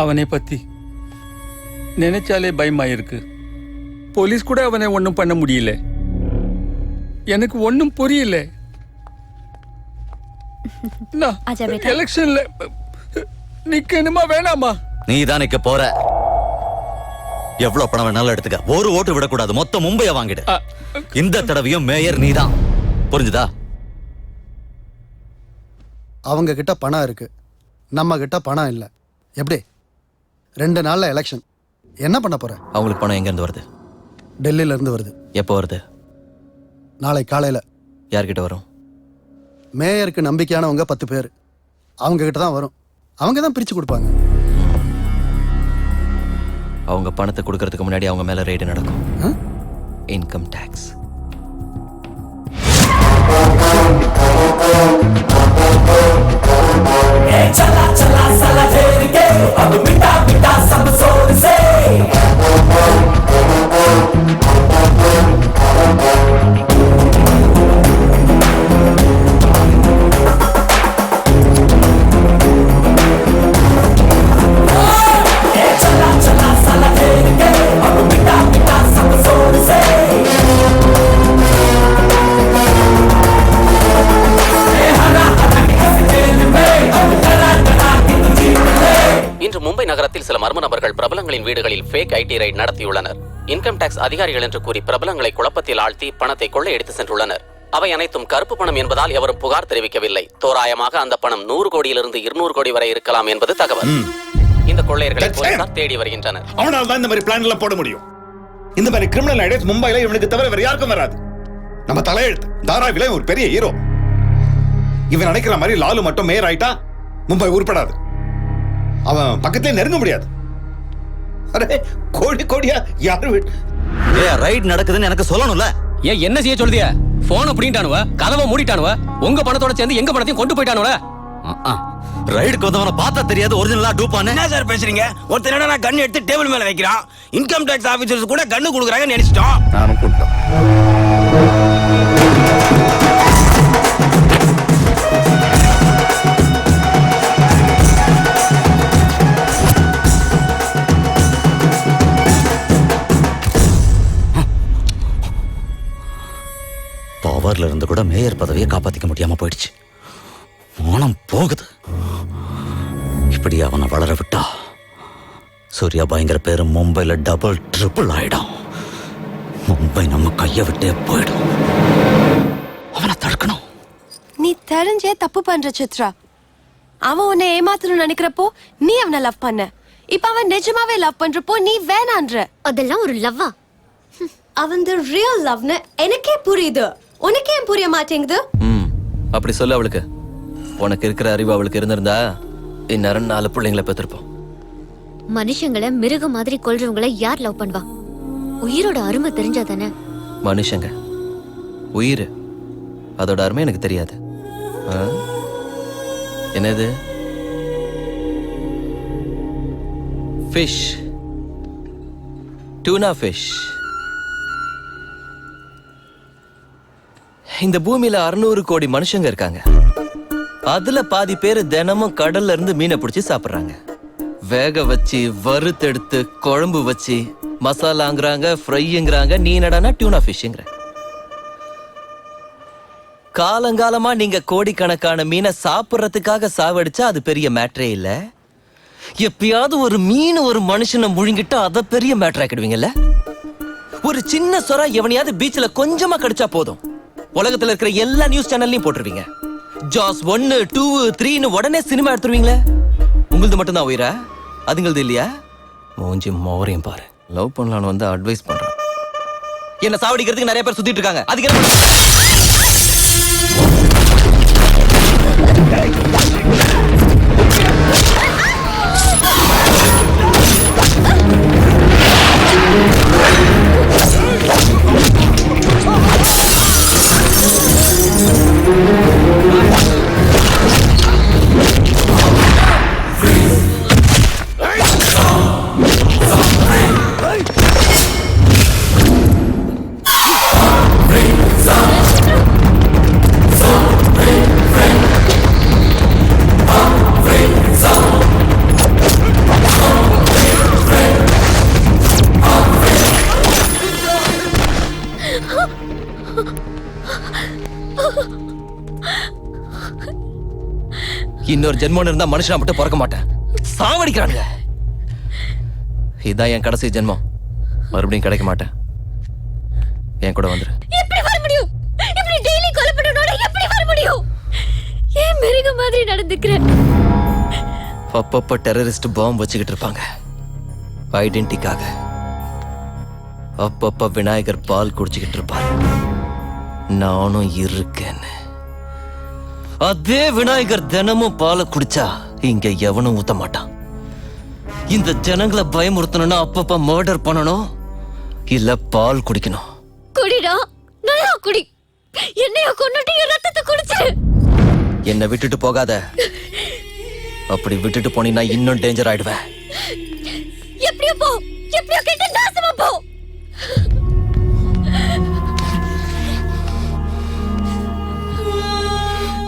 அவனை பத்தி நினைச்சாலே பயமாயிருக்கு. போலீஸ் கூட அவனை ஒன்றும் பண்ண முடியல. எனக்கு ஒன்றும் புரியல. எலெக்ஷன்ல நிக்கணுமா வேணாமா? நீ தான் நிக்க போற. எவ்வளவு பணம் வேணாலும் எடுத்துக்க, ஒரு ஓட்டு விடக்கூடாது. மொத்தம் மும்பைய வாங்கிடு. இந்த தடவையும் மேயர் நீதான். புரிஞ்சுதா? அவங்க கிட்ட பணம் இருக்கு, நம்ம கிட்ட பணம் இல்ல. எப்படி 2 நாள்ல எலெக்ஷன்? என்ன பண்ண போற? அவங்களுக்கு பணம் எங்க இருந்து வருது? டெல்லியில இருந்து வருது. எப்போ வருது? நாளை காலையில. யார்கிட்ட வரும்? மேயருக்கு நம்பிக்கையானவங்க 10 பேர், அவங்க கிட்ட தான் வரும். அவங்க தான் பிரிச்சு கொடுப்பாங்க. அவங்க பணத்தை கொடுக்கறதுக்கு முன்னாடி அவங்க மேல ரெய்டு நடக்கும். Income tax. चला चला साला फेर के अब मिटा मिटा सब सोर से चला चला साला फेर के अब मिटा मिटा सब सोर से இன்று மும்பை நகரத்தில் சில மர்ம நபர்கள் பிரபலங்களின் வீடுகளில் ஃபேக் ஐடி ரைட் நடத்தியுள்ளனர். இன்கம் டாக்ஸ் அதிகாரிகள் என்று கூறி பிரபலங்களை குழப்பத்தில் ஆழ்த்தி பணத்தை கொள்ளையடித்து சென்றுள்ளனர். அவை அனைத்தும் கருப்பு பணம் என்பதால் எவரும் புகார் தெரிவிக்கவில்லை. தோராயமாக அந்த பணம் 100 கோடியிலிருந்து 200 கோடி வரை இருக்கலாம் என்பது தகவல். இந்த கொள்ளையர்களை போலீசார் தேடி வருகின்றனர். அவனால் தான் இந்த மாதிரி பிளான் எல்லாம் போட முடியும். இந்த மாதிரி கிரிமினல் ஐடியாஸ் மும்பைல இவனுக்கு தவிர வேற யாருக்கும் வராது. நம்ம தலையெழுத்து தாராவில ஒரு பெரிய ஹீரோ. இவன் நினைக்கிற மாதிரி லாலு மட்டும் மேயர் ஆயிட்டா மும்பை உருப்படாது. அவன் பக்கத்திலே நெருங்க முடியாது. அரே கோடி கோடியா யாரு ரைட் நடக்குதுன்னு எனக்கு சொல்லணும்ல. ஏன் என்ன செய்ய சொல்லுதியா? போன் அப்படின்ட்டானுவ, கதவை மூடிட்டானுவ, உங்க பணத்தோட சேர்ந்து எங்க பணத்தையும் கொண்டு போயிட்டானுவ. ரைடுக்கு வந்தவன பார்த்தா தெரியாது ஒரிஜினலா டூப்பானே. என்ன சார் பேசுறீங்க? ஒருத்தர் என்னடா கன் எடுத்து டேபிள் மேல வைக்கிறான். இன்கம் டாக்ஸ் ஆபீசர்ஸ் கூட கன்னு கொடுக்குறாங்கன்னு நினைச்சிட்டோம். நானும் கூட்டோம். பவர்ல இருந்து கூட மேயர் பதவியை காப்பாத்திக்க முடியாம போயிடுச்சு. மனம் போகுது. இப்படி அவனை வளர விட்டா சூர்யா பயங்கர பேரு மும்பைல டபுள் ட்ரிபிள் ஆயிடும். மும்பை நம்ம கைய விட்டே போயிடும். அவனை தடுக்கணும். நீ தெரிஞ்சே தப்பு பண்ற சித்ரா. அவன் உன்னை ஏமாத்தணும்னு நினைக்கிறப்போ நீ அவனை லவ் பண்ண. இப்ப அவன் நிஜமாவே லவ் பண்றப்போ நீ வேணான்ற. அதெல்லாம் ஒரு லவ்வா? அவன் ரியல் லவ்னு எனக்கே புரியுது. உனக்கே ஏன் புரிய மாட்டேங்குது? அப்படி சொல்ல அவளுக்கு. உனக்கு இருக்கிற அறிவு அவளுக்கு இருந்திருந்தா இந்நேரம் 4 பிள்ளைங்களை பெற்றிருப்போம். மனுஷங்களை மிருகம் மாதிரி கொல்றவங்களை யார் லவ் பண்ணுவா? உயிரோட அருமை தெரிஞ்சாதானே. மனுஷங்க உயிர், அதோட அருமை எனக்கு தெரியாது. என்னது? ஃபிஷ், டூனா ஃபிஷ். இந்த பூமியில 600 கோடி மனுஷங்க இருக்காங்க. அதுல பாதி பேர் தினமும் கடல்ல இருந்து மீனை பிடிச்சி சாப்பிடுறாங்க. வேக வச்சு வறுத்தெடுத்து குழம்பு வச்சு மசாலாங்கிறாங்க, ஃப்ரைங்கிறாங்க. நீ என்னடானா டியூனா ஃபிஷ்ங்கிற. காலங்காலமா நீங்க கோடிக்கணக்கான மீனை சாப்பிடுறதுக்காக சாவடிச்சா அது பெரிய மேட்டரே இல்ல. எப்பயாவது ஒரு மீன் ஒரு மனுஷனை முழுங்கிட்டா அத பெரிய மேட்டர் ஆக்கிடுவீங்கல்ல. ஒரு சின்ன சொரா எவனையாவது பீச்ல கொஞ்சமா கடிச்சா போதும், உலகத்துல இருக்கிற எல்லா நியூஸ் சேனல்லையும் போட்டுருவீங்க. ஜாஸ் 1, 2, 3 உடனே சினிமா எடுத்துருவீங்களே. உங்களது மட்டும் தான் உயிரா? அதுங்களது இல்லையா? மூஞ்சி மோரையும் பாரு. லவ் பண்ணலான்னு வந்து அட்வைஸ் பண்றான். என்ன சாவடிக்கிறதுக்கு நிறைய பேர் சுத்திட்டு இருக்காங்க. அதுக்கு என்ன? இன்னொரு ஜென்மம் இருந்தா மனுஷனா மட்டும் பிறக்க மாட்டேன். சாவடிக்கிறானுங்க. இதான் என் கடைசி ஜென்மம். மறுபடியும் கிடைக்க மாட்டேன். என் கூட வந்துரு. எப்படி வர முடியும்? இப்படி டெய்லி கொலை பண்ணனோட எப்படி வர முடியும்? ஏன் மிருக மாதிரி நடந்துக்கிறேன்? அப்பப்ப டெரரிஸ்ட் பாம்பு வச்சுக்கிட்டு இருப்பாங்க ஐடென்டிக்காக. அப்பப்ப விநாயகர் பால் குடிச்சுக்கிட்டு இருப்பாரு. நானும் இருக்கேன்னு. அதே விநாயகர் தினமும் பாலை குடிச்சா இங்க எவனும் ஊத்த மாட்டான். இந்த ஜனங்களை பயமுறுத்தணும்னா அப்பப்ப மர்டர் பண்ணணும், இல்ல பால் குடிக்கணும். குடிடா, நல்லா குடி. என்னைய கொன்னுட்டு என் ரத்தத்தை குடிச்சிரு. என்னை விட்டுட்டு போகாத. அப்படி விட்டுட்டு போனீன்னா இன்னும் டேஞ்சர் ஆயிடுவேன். எப்படியோ போ, எப்படியோ கெட்ட நாசமா போ.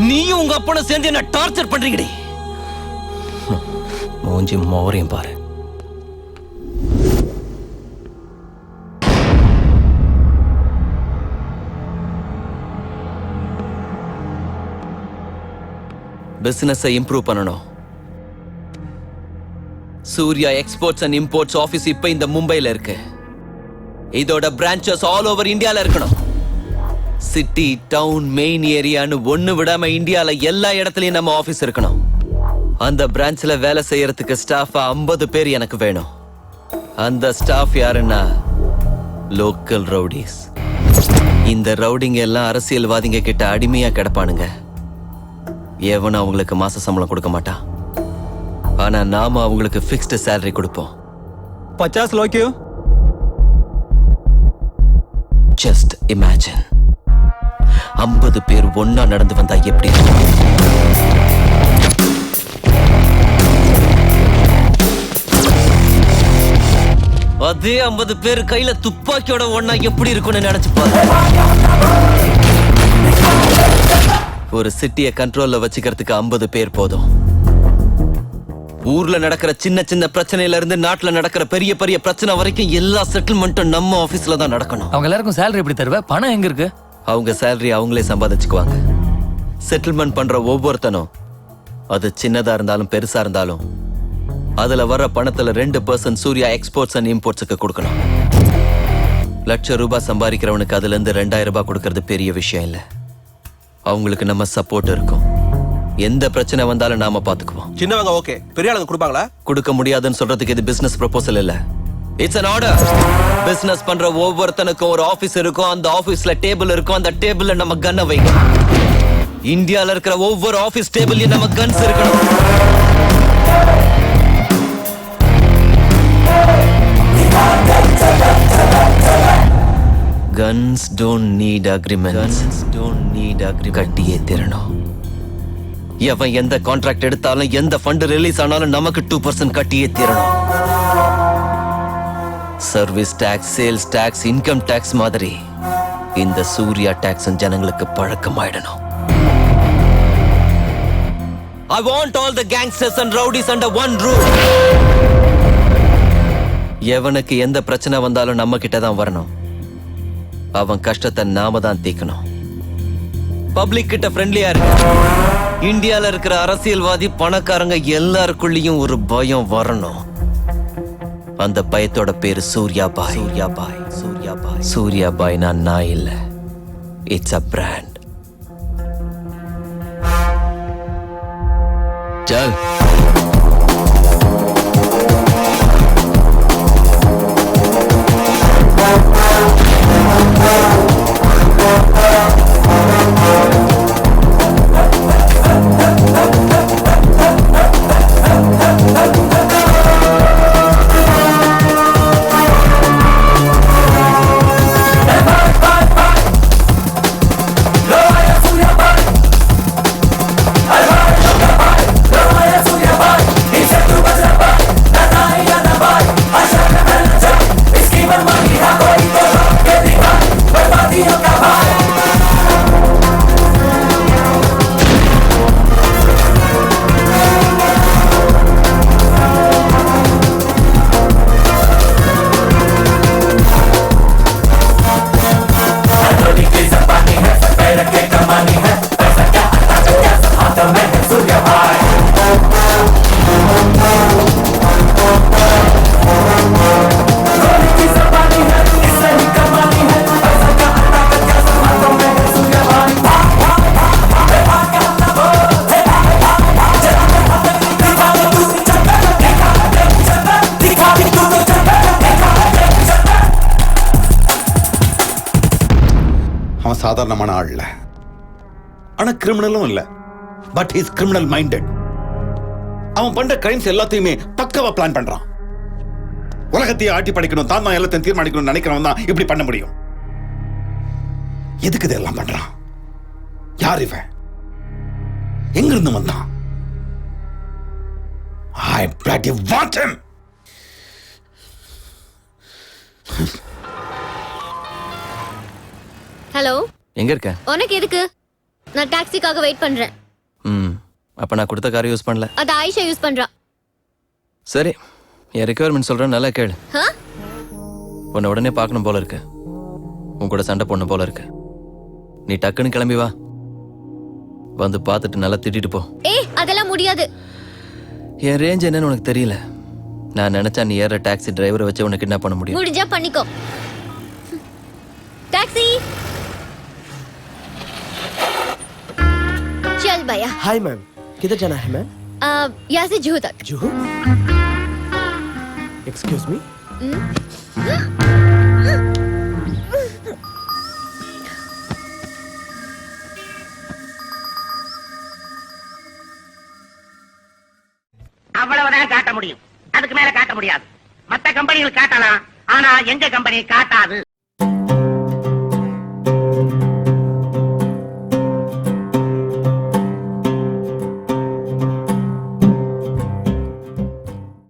நீயும் உங்க அப்பனை சேர்ந்து என்ன டார்ச்சர் பண்றீங்கடி. மூஞ்சி மோரையும் பாரு. பிசினஸை இம்ப்ரூவ் பண்ணணும். Surya exports and imports office இப்ப இந்த மும்பைல இருக்கு. இதோட பிரான்ச்சஸ் ஆல் ஓவர் இந்தியால இருக்கணும். சிட்டி, டவுன், மெயின் ஏரியான்னு ஒண்ணு விடாம இந்தியால எல்லா இடத்துலயும் நம்ம ஆபீஸ் இருக்கணும். அந்த பிரான்ச்ல வேலை செய்யறதுக்கு ஸ்டாஃபா 50 பேர் எனக்கு வேணும். அந்த ஸ்டாஃப் யாருன்னா லோக்கல் ரவுடிஸ். இந்த ரவுடிங்க எல்லாம் அரசியல்வாதிங்க கிட்ட அடிமையா கிடப்பானுங்க. எவனும் அவங்களுக்கு மாச சம்பளம் கொடுக்க மாட்டான். ஆனா நாம அவங்களுக்கு ஃபிக்ஸ்டு சேலரி கொடுப்போம். 50 लाख क्यों? ஜஸ்ட் இமேஜின் 50 பேர் ஒன்னா நடந்து வந்தா எப்படி இருக்கும்? அதே 50 பேர் கையில துப்பாக்கியோட ஒன்னா எப்படி இருக்கும்னு நினைச்சு பாரு. ஒரு சிட்டியை கண்ட்ரோல்ல வச்சுக்கிறதுக்கு 50 பேர் போதும். ஊர்ல நடக்கிற சின்ன சின்ன பிரச்சனையில இருந்து நாட்டுல நடக்கிற பெரிய பெரிய பிரச்சனை வரைக்கும் எல்லா செட்டில்மெண்ட்டும் நம்ம ஆபீஸ்ல தான் நடக்கணும். அவங்க எல்லாருக்கும் சேலரி எப்படி தருவ? பணம் எங்க இருக்கு? அவங்க சேலரி அவங்களே சம்பாதிச்சுக்குவாங்க. செட்டில்மெண்ட் பண்ற ஒவ்வொருத்தனும், அது சின்னதா இருந்தாலும் பெருசா இருந்தாலும், அதுல வர்ற பணத்துல 2% சூர்யா எக்ஸ்போர்ட்ஸ் அண்ட் இம்போர்ட்ஸுக்கு கொடுக்கணும். ₹1,00,000 சம்பாதிக்கிறவனுக்கு அதுல இருந்து ₹2,000 கொடுக்கறது பெரிய விஷயம் இல்ல. அவங்களுக்கு நம்ம சப்போர்ட் இருக்கும். எந்த பிரச்சனை வந்தாலும் நாம பாத்துக்குவோம். சின்னவங்க ஓகே, பெரிய ஆளுங்க கொடுப்பாங்களா? கொடுக்க முடியாதுன்னு சொல்றதுக்கு இது பிசினஸ் ப்ரொபோசல் இல்ல. It's an order. பிசினஸ் பண்ற ஒவ்வொருத்தனுக்கும் ஒரு ஆபீஸ் இருக்கும். அந்த ஆபீஸ்ல டேபிள் இருக்கும். அந்த டேபிள்ல நம்ம கன்னை வைங்க. இந்தியால இருக்கிற ஒவ்வொரு ஆபீஸ் டேபிள்லயும் நம்ம கன்ஸ் இருக்கணும். Guns don't need agreements. Guns don't need agreements. கட்டியே தீரணும். எவன் எந்த கான்ட்ராக்ட் எடுத்தாலும், எந்த ஃபண்ட் ரிலீஸ் ஆனாலும் நமக்கு 2% கட்டியே தீரணும். Service tax, sales tax, income tax மாதிரி இந்த சூர்யா டாக்ஸ் ஜனங்களுக்கு பழக்கமாயிடணும். I want all the gangsters and rowdies under one roof. எவனுக்கு எந்த பிரச்சனை வந்தாலும் நம்ம கிட்ட தான் வரணும். அவன் கஷ்டத்தை நாம தான் தீக்கணும். பப்ளிக் கிட்ட ஃப்ரெண்ட்லியா இருக்கு. இந்தியால இருக்கிற அரசியல்வாதி, பணக்காரங்க எல்லாருக்குள்ளயும் ஒரு பயம் வரணும். அந்த பயத்தோட பேரு சூர்யாபாய். சூர்யாபாய், சூர்யாபாய். சூர்யாபாய்னா நான் இல்ல, இட்ஸ் அ பிராண்ட். चल Surya Bhai, சாதாரணமான ஆள் இல்ல, ஆனா கிரிமினலும் இல்ல. But he's criminal minded. அவன் பண்ற கிரைம்ஸ் எல்லாத்தையுமே பக்கவா பிளான் பண்றான். உலகத்தையே ஆட்டி படைக்கணும், தான் தான் எல்லாத்தையும் தீர்மானிக்கணும்னு நினைக்கிறவன் தான் இப்படி பண்ண முடியும். எதுக்கு இதெல்லாம் பண்றான்? யார் இவன்? எங்கிருந்து வந்தான்? I bloody want him. Hello, எங்க இருக்க? உனக்கு எதுக்கு? நான் டாக்ஸிக்காக வெயிட் பண்றேன். அப்ப நான் கொடுத்த காரை யூஸ் பண்ணல. அது ஆயிஷா யூஸ் பண்றா. சரி, என் ரெக்குயர்மெண்ட் சொல்றேன், நல்லா கேளு. உன்னை உடனே பார்க்கணும் போல இருக்கு, உன் கூட சண்டை போடணும் போல இருக்கு. நீ டக்குன்னு கிளம்பி வா, வந்து பார்த்துட்டு நல்லா திட்டிட்டு போ. அதெல்லாம் முடியாது. என் ரேஞ்ச் என்னன்னு உனக்கு தெரியல. நான் நினைச்சா நீ ஏற டாக்ஸி டிரைவரை வச்சு உனக்கு என்ன பண்ண முடியும்? முடிஞ்சா பண்ணிக்கோ. டாக்ஸி चल भैया. हाय मैम, किधर जाना है मैम? यहाँ से जुहू तक. जुहू? Excuse me. அவ்வளவுதான் காட்ட முடியும், அதுக்கு மேல காட்ட முடியாது. மத்த கம்பெனிகள் காட்டலாம், ஆனா எங்க கம்பெனி காட்டாது.